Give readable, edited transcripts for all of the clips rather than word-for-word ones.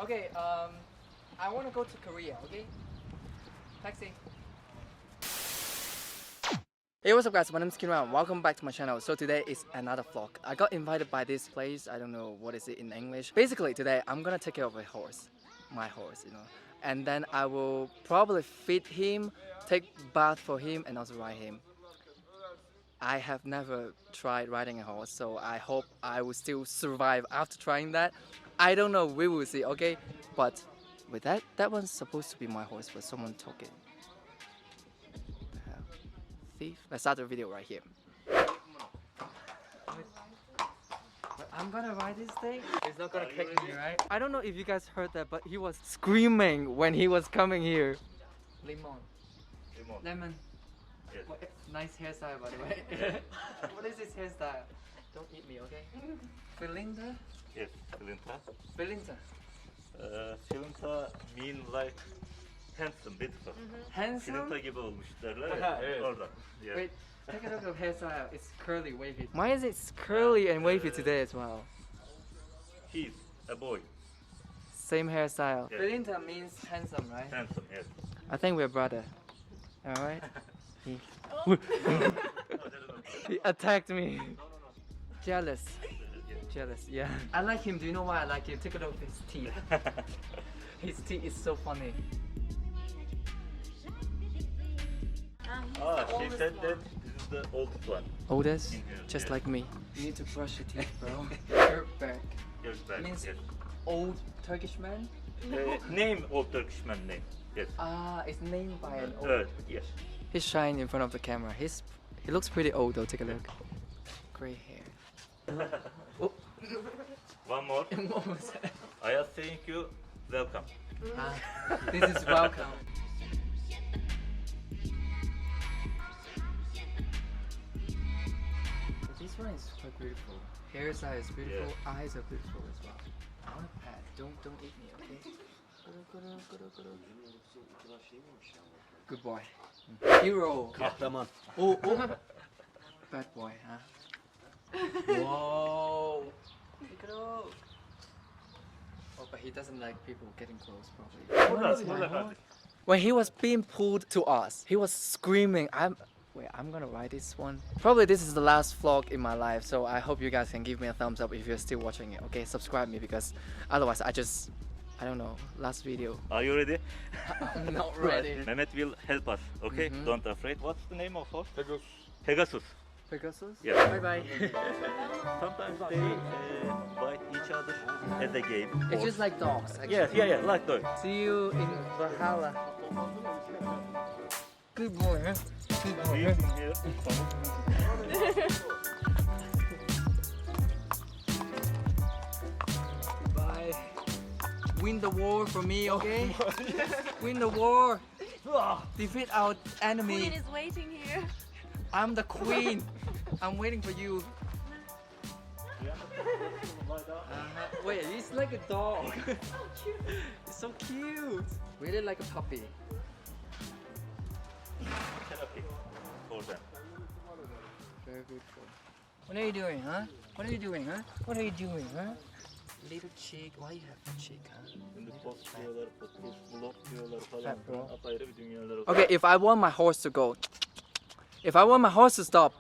Okay, I want to go to Korea, okay? Taxi. Hey, what's up guys, my name is Kinryan. Welcome back to my channel. So today is another vlog. I got invited by this place, I don't know what is it in English. Basically today I'm gonna take care of a horse, my horse, you know. And then I will probably feed him, take bath for him and also ride him. I have never tried riding a horse, so I hope I will still survive after trying that. I don't know, we will see, okay? But with that one's supposed to be my horse, but someone took it. Thief. Let's start the video right here. I'm gonna ride this thing. It's not gonna kick me, right? I don't know if you guys heard that, but he was screaming when he was coming here. Lemon. Yes. What, nice hairstyle, by the way. What is this hairstyle? Don't eat me, okay? Filinta? Yes, Filinta. Filinta. Filinta mean like handsome, beautiful. Handsome? Filinta gibi olmuş derler. Evet. Oradan. Yeah. Wait, take a look at the hairstyle. It's curly, wavy. Why is it curly and wavy today as well? He's a boy. Same hairstyle. Yes. Filinta means handsome, right? Handsome, yes. I think we're brother. Alright? He attacked me. Jealous. Jealous, yeah. I like him. Do you know why I like him? Take a look at his teeth. His teeth is so funny. She said that this is the oldest one. Oldest? In here, Just yes. like me. You need to brush your teeth, bro. Dirtbag. Yes, back. Means Yes. old Turkish man? Name of Turkish man name. Yes. It's named by an old. Yes. He's shying in front of the camera. He looks pretty old though. Take a look. Gray hair. Oh. One more. I am saying you welcome. This is welcome. This one is quite beautiful. Hairstyle is beautiful. Yeah. Eyes are beautiful as well. I want a pet. Don't eat me, okay? Good boy. Hero. Kahraman. Oh. Bad boy, huh? Whoa. Pick it up. Oh, but he doesn't like people getting close, probably. When he was being pulled to us, he was screaming. I'm gonna ride this one. Probably this is the last vlog in my life, so I hope you guys can give me a thumbs up if you're still watching it. Okay, subscribe me because otherwise I don't know, last video. Are you ready? I'm not ready. Mehmet will help us, okay? Don't afraid. What's the name of horse? Pegasus. Pegasus. Pegasus? Yeah. Bye bye. Sometimes they bite each other as a game. It's just like dogs, actually. Yeah, like dogs. See you in Valhalla. Good boy, huh? Good boy, See huh? from here. Bye. Win the war for me, okay? Win the war. Defeat our enemy. Queen is waiting here. I'm the queen. I'm waiting for you. Wait, he's like a dog. It's so cute. Really like a puppy. Therapy for them. Very beautiful. What are you doing, huh? What are you doing, huh? What are you doing, huh? Little chick. Why you have a chick, huh? Şimdi post diyorlar, podcast, vlog diyorlar falan. Fat bro. Apayrı bir dünyalar oldu. Okay, if I want my horse to go, if I want my horse to stop,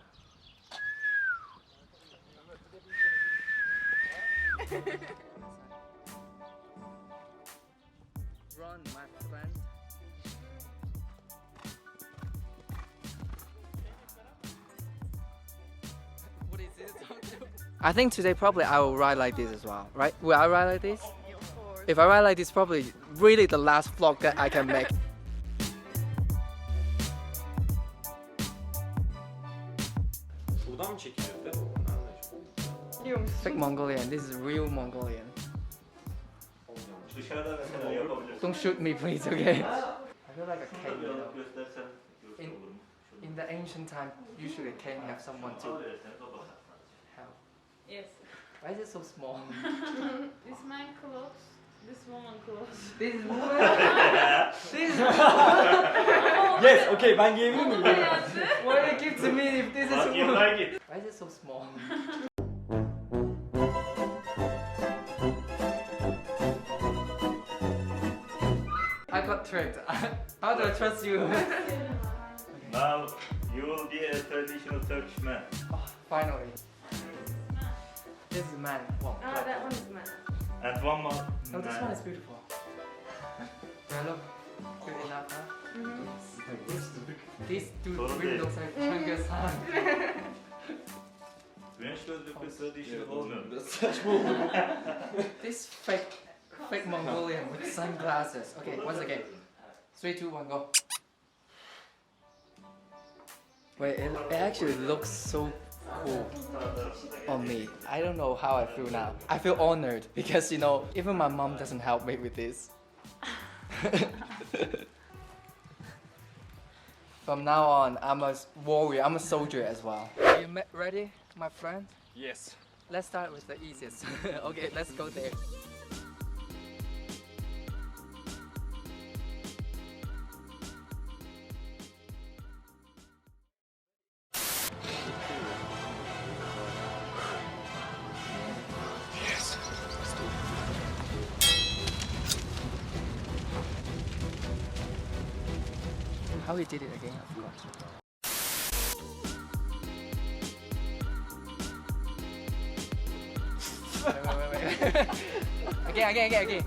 run, my friend. What is this? I think today probably I will ride like this as well, right? Will I ride like this? If I ride like this, probably really the last vlog that I can make. Buradan mı çekiliyordu? Fake Mongolian. This is real Mongolian. Dışarıda mesela yapabilirsin. Don't shoot me, please, okay? I feel like a king, you know. Göstersen In, olur mu? in the ancient time, usually a king have someone to help. Yes. Why is it so small? This man close. This woman close. This is woman. This is Yes, okay, ben giyebilir miyim? why they give to me if this is Bak woman? like it. Why is it so small? got tricked. How do I trust you? Now you will be a traditional Turkish man. Oh, finally. This is man. Wow. Oh, that one is man. And one more. Oh, this man. one is beautiful. Do I look good enough, huh? These two Sorun really değil. looks like Genghis-Han. Güneş gözlüklü traditional olmuyor. Biraz saçma oldu bu. This fake Mongolian with sunglasses. Okay, once again. 3, 2, 1, go. Wait, it actually looks so cool on me. I don't know how I feel now. I feel honored because, you know, even my mom doesn't help me with this. From now on, I'm a warrior, I'm a soldier as well. Are you ready, my friend? Yes. Let's start with the easiest. Okay, let's go there. How he did it again, I forgot. Wait. Again.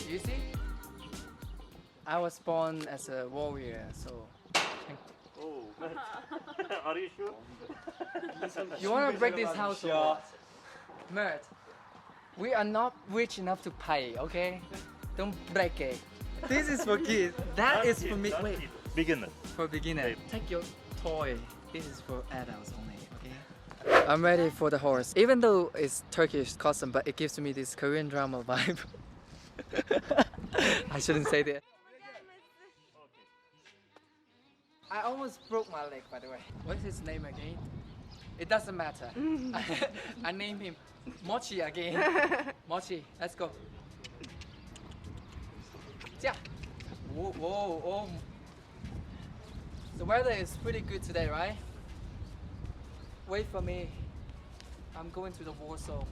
You see? I was born as a warrior, so... Oh, are you sure? You wanna break this house or what? Mert, we are not rich enough to pay, okay? Don't break it. This is for kids. That is for me. Wait, Beginner. for beginner. Take your toy. This is for adults only, okay? I'm ready for the horse. Even though it's Turkish custom, but it gives me this Korean drama vibe. I shouldn't say that. I almost broke my leg, by the way. What's his name again? It doesn't matter. I named him Mochi again. Mochi, let's go. Yeah. Whoa, oh. The weather is pretty good today, right? Wait for me. I'm going to the Warsaw.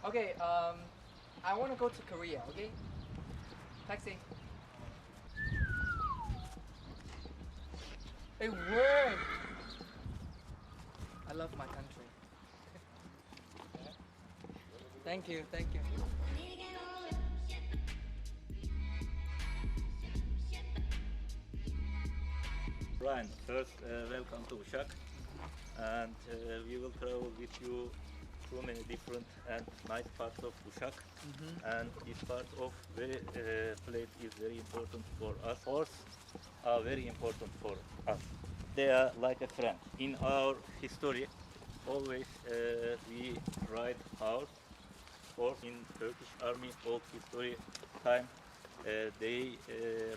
Okay, I want to go to Korea, okay? Taxi. It worked! I love my country. Thank you. Ryan, first welcome to Uşak, and we will travel with you through many different and nice parts of Uşak. And this part of the place is very important for us. Horses are very important for us. They are like a friend. In our history, always we ride our horse. In Turkish army old history time, they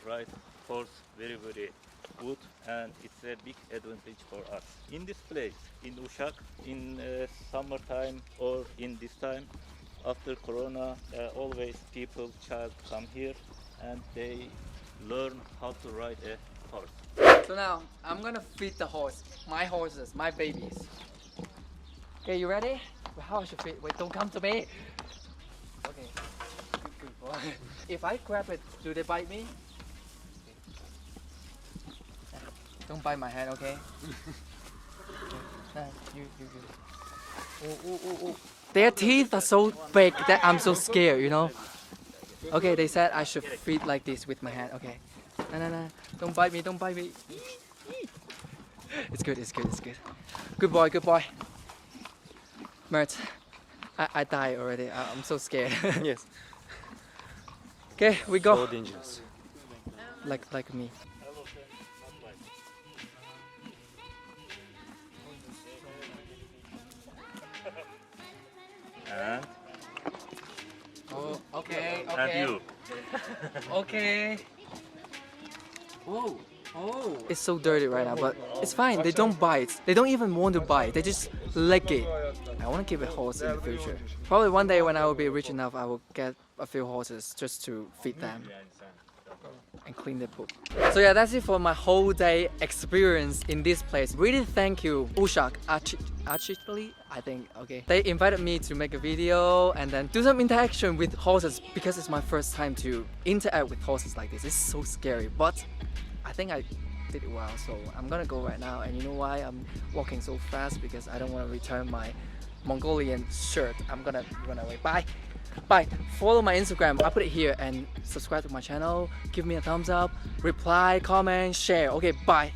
ride horse very good, and it's a big advantage for us. In this place, in Uşak, in summertime or in this time, after Corona, always child come here and they learn how to ride a horse. So now, I'm gonna feed the horse. My horses, my babies. Okay, you ready? How I should feed? Wait, don't come to me. Okay, good boy. If I grab it, do they bite me? Don't bite my hand, okay? You. Oh. Their teeth are so big that I'm so scared, you know? Okay, they said I should feed like this with my hand, okay. No. Don't bite me. It's good. Good boy. Mert, I died already. I'm so scared. Yes. Okay, we go. So dangerous. Like me. And Oh, okay. and you. Okay. Oh. It's so dirty right now, but it's fine. They don't bite. They don't even want to bite. They just lick it. I want to keep a horse in the future. Probably one day when I will be rich enough, I will get a few horses just to feed them. and clean the poop. So yeah, that's it for my whole day experience in this place. Really thank you, Uşak Actually, I think, okay. They invited me to make a video and then do some interaction with horses because it's my first time to interact with horses like this. It's so scary, but I think I did it well. So I'm gonna go right now, and you know why I'm walking so fast? Because I don't want to return my Mongolian shirt. I'm gonna run away. Bye. Bye. Follow my Instagram. I'll put it here, and subscribe to my channel. Give me a thumbs up, reply, comment, share. Okay, bye.